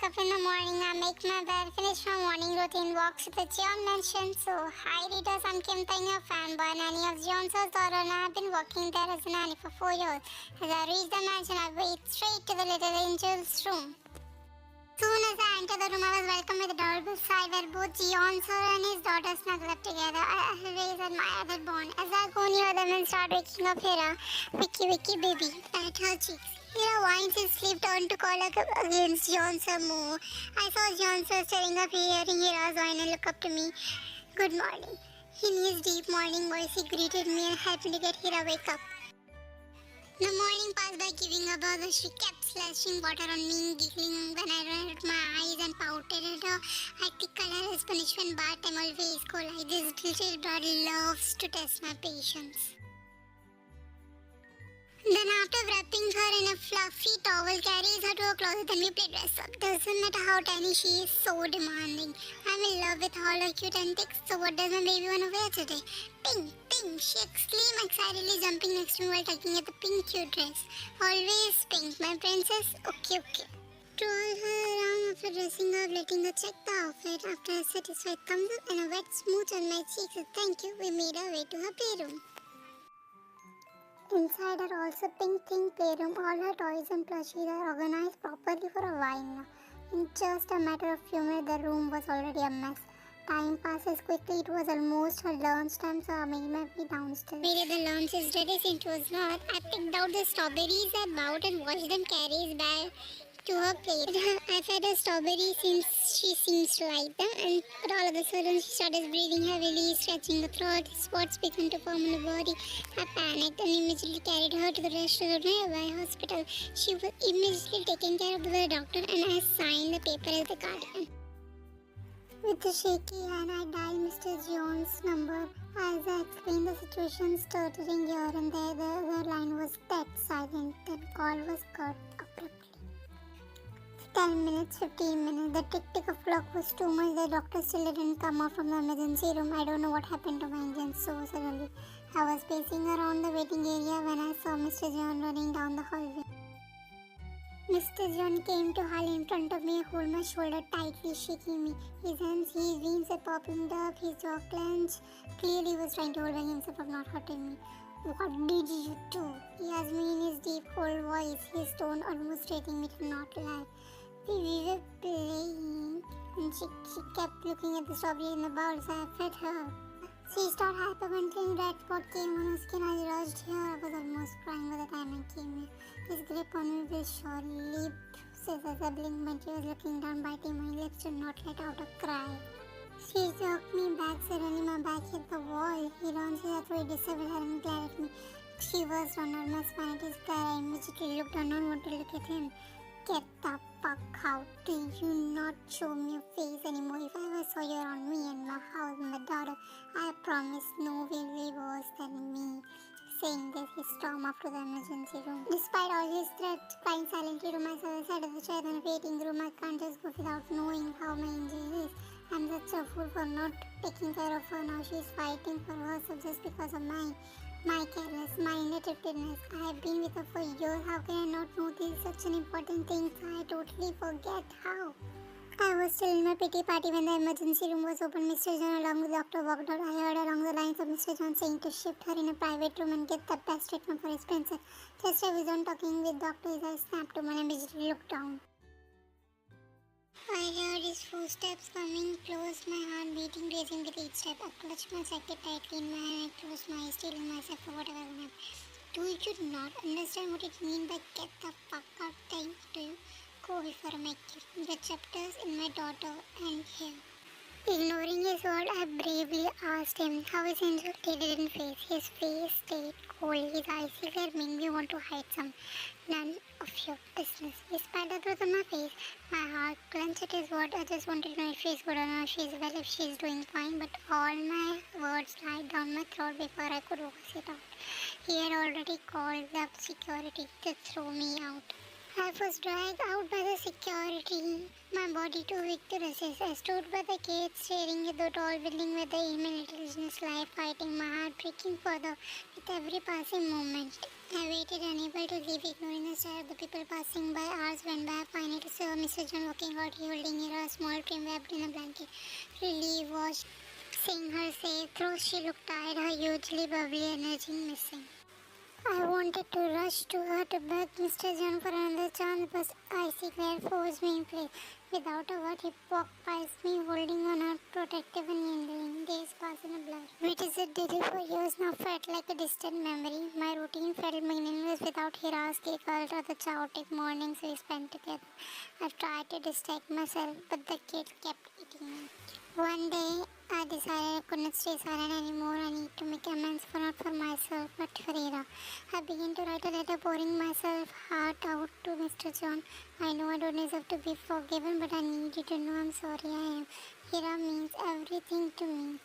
wake up in the morning, I make my bed, finish my morning routine, walks to the jeon mansion. So, hi readers, I'm Kim Taehyung, FemBoy, nanny of Jeon's daughter, and I've been working there as a nanny for 4 years. As I reach the mansion, I wait straight to the little angel's room. Soon as I enter the room, I was welcomed with a adorable sigh where both Jeon sir and his daughter snuggle up together. I always admire that bond. As I go near them and start waking up Hira, Vicky baby, at her cheeks. Hira winds his sleeve turned to call against Jeon sir more. I saw Jeon sir staring up, hearing Hira's whine and look up to me. Good morning. In his deep morning voice, he greeted me and helped me to get Hira wake up. The morning passed by giving a bother. She kept splashing water on me, giggling when I rolled my eyes and pouted at her. I tickled her as punishment, but I'm always cold like this little bird loves to test my patience. Then after wrapping her in a fluffy towel, carries her to a closet and we play dress up. Doesn't matter how tiny she is, so demanding. I'm in love with all her cute antics, so what does my baby want to wear today? Pink, pink, she exclaimed excitedly, jumping next to me while tugging at the pink cute dress. Always pink, my princess. Okay. Twirled her around after dressing up, letting her check the outfit. After a satisfied thumbs up and a wet smooch on my cheeks, said thank you, we made our way to her playroom. Inside her also pink playroom, all her toys and plushies are organized properly for a while now. In just a matter of few minutes, the room was already a mess. Time passes quickly, it was almost her lunch time, so I made my way downstairs. Waited the lunch is ready since it was not. I picked out the strawberries I bought and watched them carry his bag to her plate. I fed her strawberries since she seems to like them, and all of a sudden she started breathing heavily, scratching the throat. Spots began to form on her body. I panicked and immediately carried her to the restaurant nearby hospital. She was immediately taken care of by the doctor, and I signed the paper as the guardian. With a shaky hand, I dialed Mr. Jeon's number. As I explained the situation, stuttering here and there, the other line was dead silent. Then call was cut abruptly. 10 minutes, 15 minutes. The tick of clock was too much. The doctor still didn't come out from the emergency room. I don't know what happened to my engine so suddenly. I was pacing around the waiting area when I saw Mr. Jeon running down the hallway. Mr. Jeon came to hurl in front of me and hold my shoulder tightly, shaking me. His hands, his veins were popping up, his jaw clenched. Clearly he was trying to hold himself from not hurting me. What did you do? He asked me in his deep, cold voice, his tone almost threatening me to not lie. We were playing, and she kept looking at the strawberry in the bowl, so I fed her. She started hyperventilating, red spot came on her skin. I rushed here. I was almost crying by the time I came here. His grip on me will surely says as I blinked when she was looking down, biting my lips to not let out a cry. She jerked me back. Suddenly my back hit the wall. He launched his throat, disabled her and glared at me. She was on her my spine. It is clear. I immediately looked down and wanted to look at him. Get the fuck out. Do you not show me your face anymore? If I ever saw you around me and my house and my daughter, I promise no will be worse than me. Saying this, he stormed off to the emergency room. Despite all his threats, crying silently to myself side of the chair in the waiting room, I can't just go without knowing how my angel is. I'm such a fool for not taking care of her. Now she's fighting for herself just because of my careless, my inattentiveness. I have been with her for years. How can I not know this is such an important thing? I totally forget how. I was still in my pity party when the emergency room was opened. Mr. John along with the doctor walked out. I heard along the lines of Mr. John saying to shift her in a private room and get the best treatment for his princess. Just as I was on talking with doctor, his eyes snapped to me and I immediately looked down. I heard his footsteps coming close, my heart beating, raising with each step. I clutched my jacket tightly in my hand. I closed my eyes, stealing myself for whatever would happen. Do you not understand what it means by get the fuck out time? Do you? Go before I kill. The chapters in my daughter and here. Ignoring his word, I bravely asked him how his anxiety didn't face. His face stayed cold. His eyes clear made me want to hide some. None of your business. Despite the truth on my face, my heart clenched at his word. I just wanted to know if she's good or not, if she's well, if she's doing fine. But all my words died down my throat before I could voice it out. He had already called up security to throw me out. I was dragged out by the security, my body too weak to resist. I stood by the gate, staring at the tall building where the email intelligence lay, fighting my heart breaking further with every passing moment. I waited, unable to leave, ignoring the stare of the people passing by. Hours went by. Finally, saw Mr. John walking out, holding her a small trim wrapped in a blanket. Relief was seeing her safe, though she looked tired, her hugely bubbly energy missing. I wanted to rush to her to beg Mr. John for another chance, but icy glare forced me in place. Without a word, he walked past me, holding on her protective and yielding. Days passed in a blur. We visited daily for years now felt like a distant memory. My routine felt meaningless without Hira's cult or the chaotic mornings we spent together. I tried to distract myself, but the kid kept eating me. One day, I decided I couldn't stay silent anymore. I need to make amends for not for myself, but for Hira. I began to write a letter pouring myself heart out to Mr. John. I know I don't deserve to be forgiven, but I need you to know I'm sorry I am. Hira means everything to me.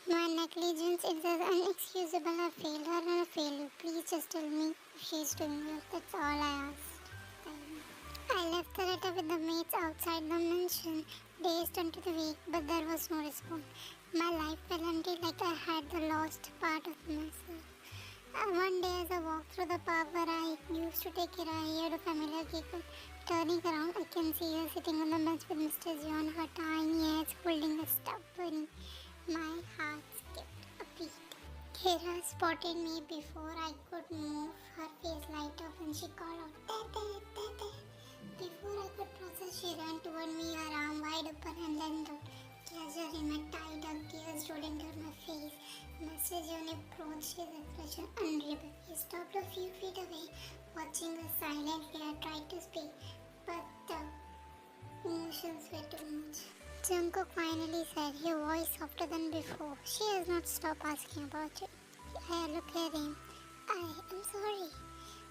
My negligence is unexcusable. I failed her and I failed you. Please just tell me if she's doing well. That's all I asked. I left the letter with the maids outside the mansion. Days turned to the week, but there was no response. My life felt empty, like I had the lost part of myself. One day as I walked through the park where I used to take care, I heard a familiar giggle. Turning around, I can see her sitting on the bench with Mr. John, her tiny hands holding a stuffed bunny. My heart skipped a beat. Hira spotted me before I could move. Her face light up and she called out, "Tete, Tete." Before I could process, she ran toward me, her arm wide open and leaned out. Pleasure in my tied-up tears rolling down my face. Mr. John approached, his expression unreal. He stopped a few feet away, watching us silently. I tried to speak, but the emotions were too much. Jungkook finally said, her voice softer than before. She has not stopped asking about it. I looked at him. I am sorry.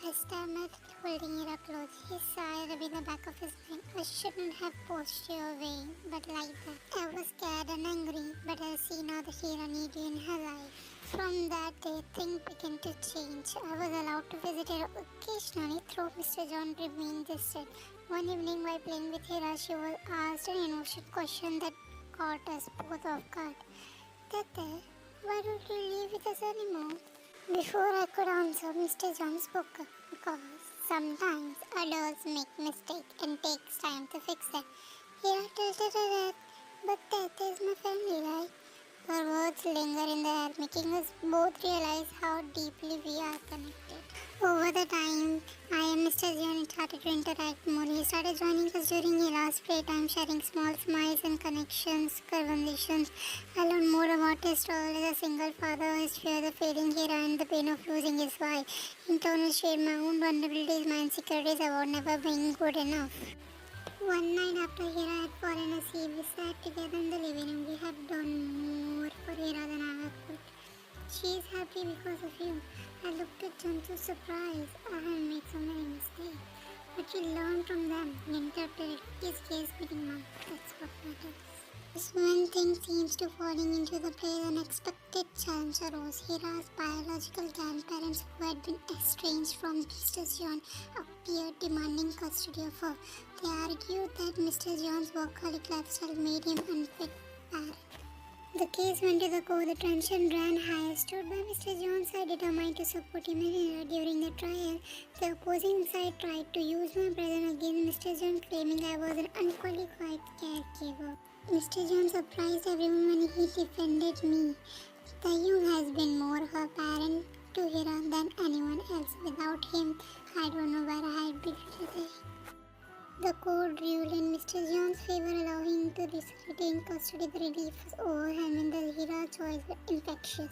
I stammered, holding Hira close. He sighed, rubbing the back of his neck. I shouldn't have pushed you away, but like that. I was scared and angry, but I see now that Hira needed you in her life. From that day, things began to change. I was allowed to visit her occasionally, though Mr. John remained distant. One evening, while playing with Hira, she was asked an innocent question that caught us both off guard. Tete, why don't you live with us anymore? Before I could answer, Mr. John spoke up because sometimes adults make mistakes and takes time to fix them. Hira tilted her head, but that is my family, right? Her words linger in the air, making us both realize how deeply we are connected. Over the time, I and Mr. John started to interact more. He started joining us during Hira's playtime, sharing small smiles and conversations. I learned more about his struggle as a single father, his fear of failing Hira, and the pain of losing his wife. In turn, I shared my own vulnerabilities, my insecurities about never being good enough. One night after Hira had fallen asleep, we sat together in the living room. We have done more for Hira than I ever could. She is happy because of you. I looked at John so surprised. I have made so many mistakes. But you learn from them. You interpret it. His case meeting mom. That's what matters. Just when things seems to falling into the place, an unexpected challenge arose. Hira's biological grandparents, who had been estranged from Mr. John, appeared demanding custody of her. They argued that Mr. John's workaholic lifestyle made him unfit parent. The case went to the court. The tension ran high. Stood by Mr. John's side, determined to support him during the trial. The opposing side tried to use my presence against Mr. John, claiming I was an unqualified caregiver. Mr. John surprised everyone when he defended me. Taehyung has been more her parent to Hira than anyone else. Without him, I don't know where I'd be today. The court ruled in Mr. John's favor, allowing him to retain custody. The relief was overwhelming. The Hira choice was infectious.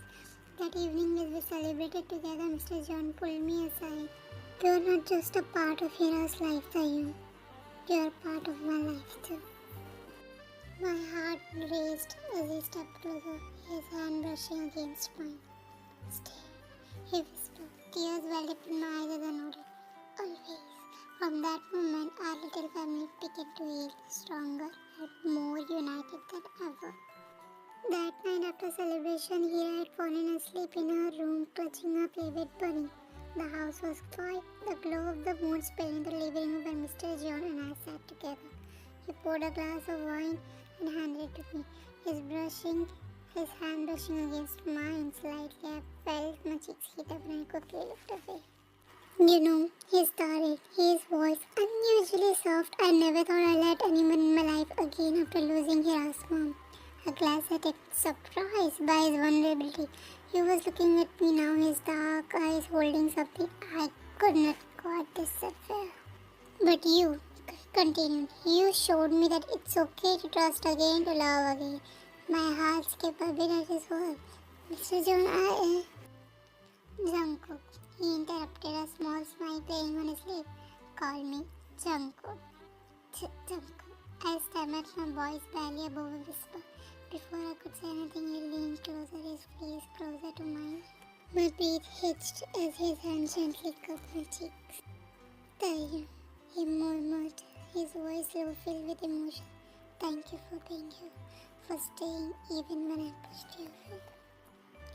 That evening, as we celebrated together, Mr. John pulled me aside. You're not just a part of Hira's life, Taehyung. You're part of my life too. My heart raced as he stepped closer, his hand brushing against mine. Stay, he whispered. Tears welled up in my eyes as I nodded. Always. From that moment, our little family began to heal, stronger and more united than ever. That night after celebration, Hira had fallen asleep in her room, clutching her favorite bunny. The house was quiet, the glow of the moon spilled into the living room where Mr. John and I sat together. He poured a glass of wine and handed it to me. His hand brushing against mine slightly. I felt my cheeks heat up and I quickly looked away. You know, he started, his voice unusually soft. I never thought I'd let anyone in my life again after losing Hira's mom. A glass at surprised by his vulnerability. He was looking at me now, his dark eyes holding something I could not quite decipher. But you continued. You showed me that it's okay to trust again, to love again. My heart skipped a bit at his word. Mr. John, Jungkook. He interrupted, a small smile playing on his lip. Call me Jungkook. Jungkook. I stammered, my voice barely above a whisper. Before I could say anything, he leaned closer, his face closer to mine. My breath hitched as his hand gently cupped my cheeks. Taehyung, he murmured, his voice low filled with emotion. Thank you for being here, for staying even when I pushed you away.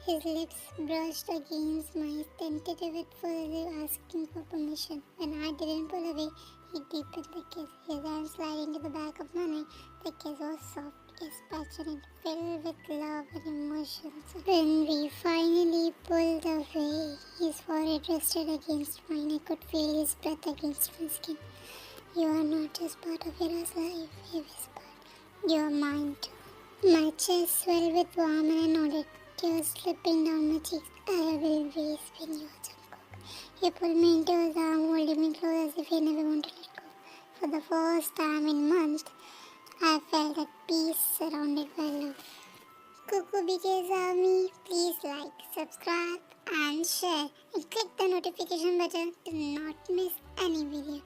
His lips brushed against mine, tentative at first as if asking for permission. When I didn't pull away, he deepened the kiss, his hand sliding to the back of my neck. The kiss was soft, yes, passionate, filled with love and emotions. When we finally pulled away, his forehead rested against mine. I could feel his breath against my skin. You are not just part of Hira's life, he whispered. You are mine too. My chest swelled with warmth and I nodded, tears slipping down my cheeks. I have always been your Jungkook. He pulled me into his arm, holding me close as if he never wanted to let go. For the first time in months, I felt at peace surrounded by love. Cuckoo BTS Army, please like, subscribe and share and click the notification button to not miss any video.